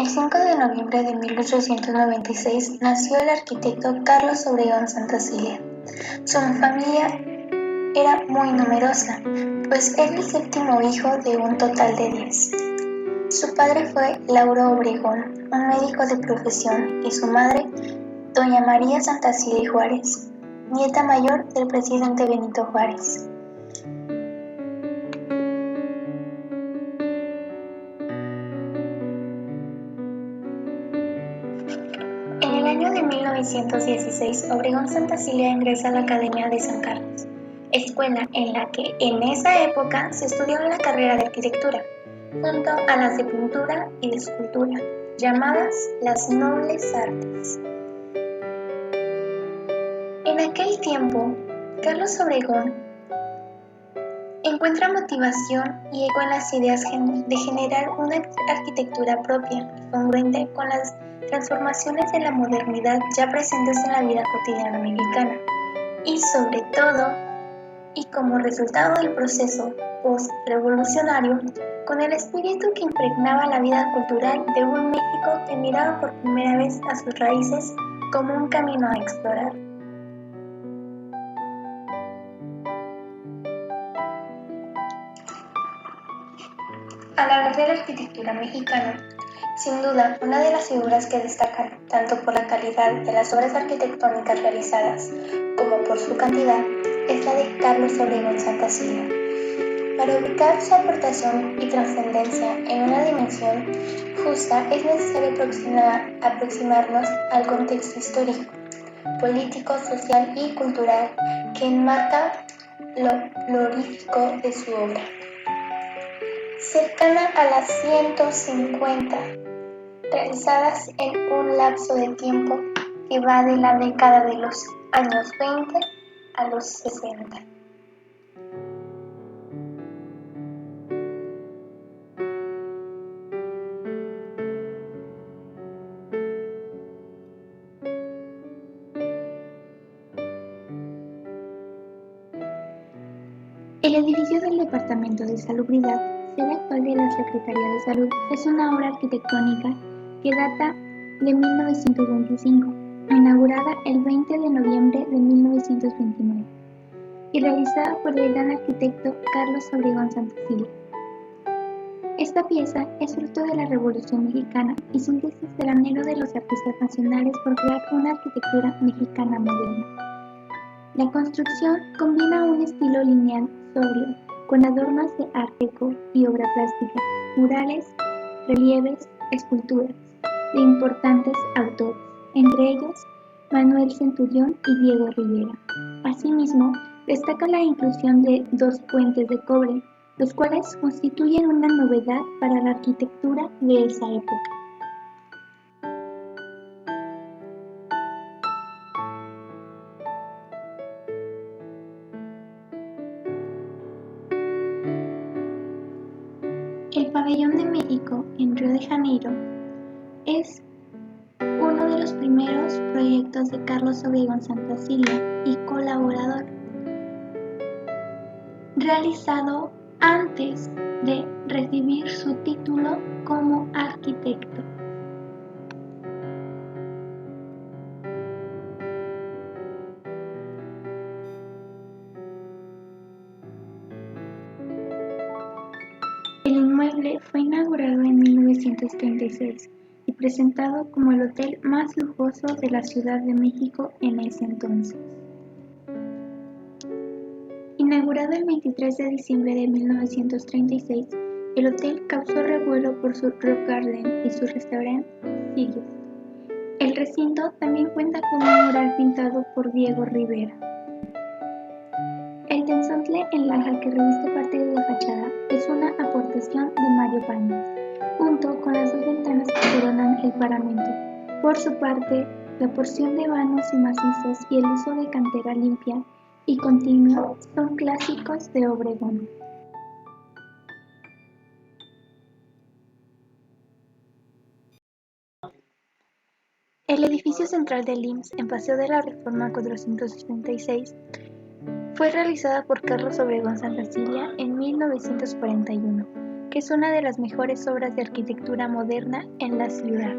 El 5 de noviembre de 1896 nació el arquitecto Carlos Obregón Santacilia. Su familia era muy numerosa, pues era el séptimo hijo de un total de 10. Su padre fue Lauro Obregón, un médico de profesión, y su madre, doña María Santacilia y Juárez, nieta mayor del presidente Benito Juárez. En el año de 1916, Obregón Santacilia ingresa a la Academia de San Carlos, escuela en la que en esa época se estudió la carrera de arquitectura, junto a las de pintura y de escultura, llamadas las nobles artes. En aquel tiempo, Carlos Obregón encuentra motivación y eco en las ideas de generar una arquitectura propia y congruente con las transformaciones de la modernidad ya presentes en la vida cotidiana mexicana, y sobre todo, y como resultado del proceso post-revolucionario, con el espíritu que impregnaba la vida cultural de un México que miraba por primera vez a sus raíces como un camino a explorar. Al hablar de la arquitectura mexicana, sin duda, una de las figuras que destacan, tanto por la calidad de las obras arquitectónicas realizadas como por su cantidad, es la de Carlos Obregón Santacilia. Para ubicar su aportación y trascendencia en una dimensión justa es necesario aproximarnos al contexto histórico, político, social y cultural que enmarca lo prolífico de su obra. Cercana a las 150, realizadas en un lapso de tiempo que va de la década de los años 20 a los 60. El edificio del Departamento de Salubridad, sede actual de la Secretaría de Salud, es una obra arquitectónica que data de 1925, inaugurada el 20 de noviembre de 1929 y realizada por el gran arquitecto Carlos Obregón Santacilia. Esta pieza es fruto de la Revolución Mexicana y síntesis del anhelo de los artistas nacionales por crear una arquitectura mexicana moderna. La construcción combina un estilo lineal sobrio, con adornos de art deco y obra plástica, murales, relieves, esculturas, de importantes autores, entre ellos Manuel Centurión y Diego Rivera. Asimismo, destaca la inclusión de 2 puentes de cobre, los cuales constituyen una novedad para la arquitectura de esa época. El Pabellón de México en Río de Janeiro es uno de los primeros proyectos de Carlos Obregón Santacilia y colaborador, realizado antes de recibir su título como arquitecto. El inmueble fue inaugurado en 1936 y presentado como el hotel más lujoso de la Ciudad de México en ese entonces. Inaugurado el 23 de diciembre de 1936, el hotel causó revuelo por su rock garden y su restaurante Sirius. El recinto también cuenta con un mural pintado por Diego Rivera. El tensontle en laja que reviste parte de la fachada es una aportación de Mario Pañas, junto con las 2 ventanas que coronan el paramento. Por su parte, la porción de vanos y macizos y el uso de cantera limpia y continua son clásicos de Obregón. El edificio central del IMSS en Paseo de la Reforma 486 fue realizada por Carlos Obregón Santacilia en 1941, que es una de las mejores obras de arquitectura moderna en la ciudad.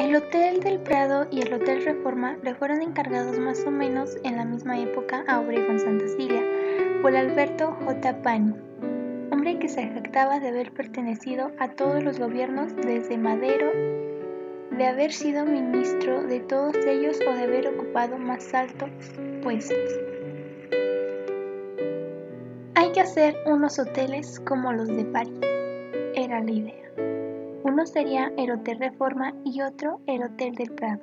El Hotel del Prado y el Hotel Reforma le fueron encargados más o menos en la misma época a Obregón Santa Cilia por Alberto J. Pani, hombre que se jactaba de haber pertenecido a todos los gobiernos desde Madero, de haber sido ministro de todos ellos o de haber ocupado más altos puestos. Hay que hacer unos hoteles como los de París, era la idea. Uno sería el Hotel Reforma y otro el Hotel del Prado.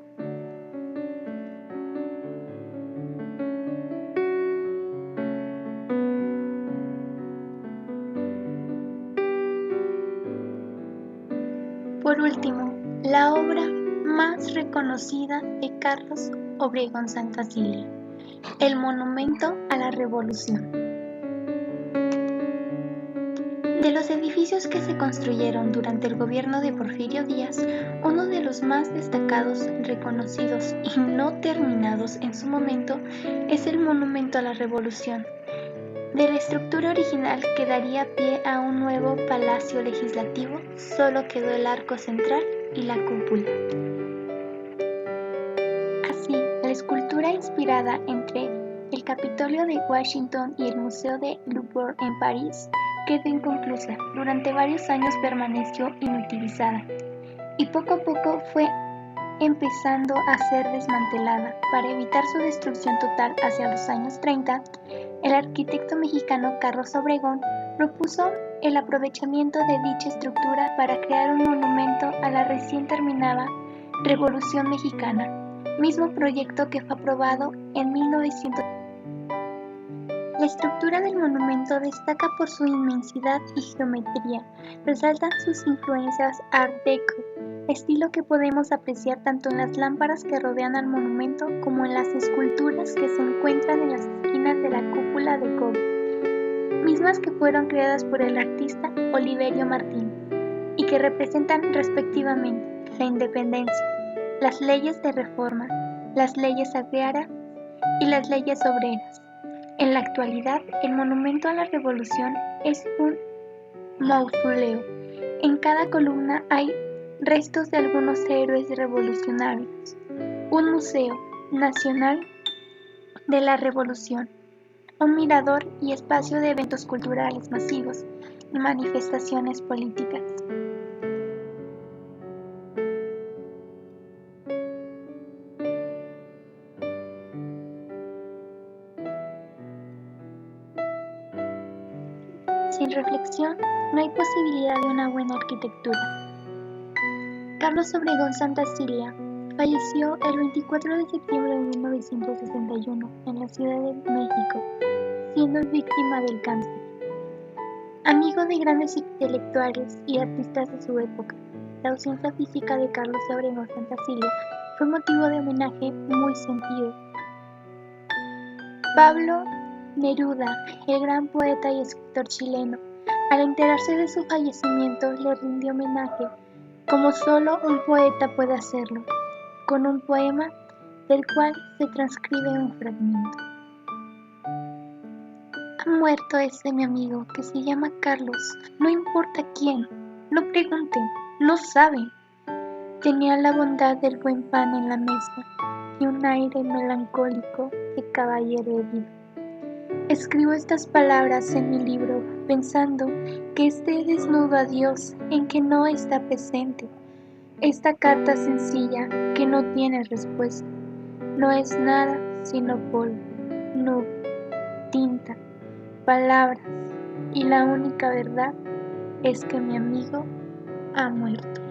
Por último, la obra más reconocida de Carlos Obregón Santa Cilia, el Monumento a la Revolución. De los edificios que se construyeron durante el gobierno de Porfirio Díaz, uno de los más destacados, reconocidos y no terminados en su momento es el Monumento a la Revolución. De la estructura original que daría pie a un nuevo palacio legislativo, solo quedó el arco central y la cúpula. Así, la escultura inspirada entre el Capitolio de Washington y el Museo de Louvre en París quedó inconclusa. Durante varios años permaneció inutilizada y poco a poco fue empezando a ser desmantelada. Para evitar su destrucción total hacia los años 30, el arquitecto mexicano Carlos Obregón propuso el aprovechamiento de dicha estructura para crear un monumento a la recién terminada Revolución Mexicana, mismo proyecto que fue aprobado en 1900. La estructura del monumento destaca por su inmensidad y geometría. Resaltan sus influencias Art Deco, estilo que podemos apreciar tanto en las lámparas que rodean al monumento como en las esculturas que se encuentran en las esquinas de la cúpula de cobre, mismas que fueron creadas por el artista Oliverio Martín y que representan respectivamente la independencia, las leyes de reforma, las leyes agrarias y las leyes obreras. En la actualidad, el Monumento a la Revolución es un mausoleo. En cada columna hay restos de algunos héroes revolucionarios. Un museo nacional de la Revolución. Un mirador y espacio de eventos culturales masivos y manifestaciones políticas. Sin reflexión, no hay posibilidad de una buena arquitectura. Carlos Obregón Santa Cilia falleció el 24 de septiembre de 1961 en la Ciudad de México, siendo víctima del cáncer. Amigo de grandes intelectuales y artistas de su época, la ausencia física de Carlos Obregón Santa Cilia fue motivo de homenaje muy sentido. Pablo Neruda, el gran poeta y escritor chileno, al enterarse de su fallecimiento le rindió homenaje, como solo un poeta puede hacerlo, con un poema del cual se transcribe un fragmento. Ha muerto ese mi amigo que se llama Carlos, no importa quién, no pregunten, no saben. Tenía la bondad del buen pan en la mesa y un aire melancólico de caballero herido. Escribo estas palabras en mi libro pensando que este desnudo adiós en que no está presente, esta carta sencilla que no tiene respuesta, no es nada sino polvo, nube, tinta, palabras y la única verdad es que mi amigo ha muerto.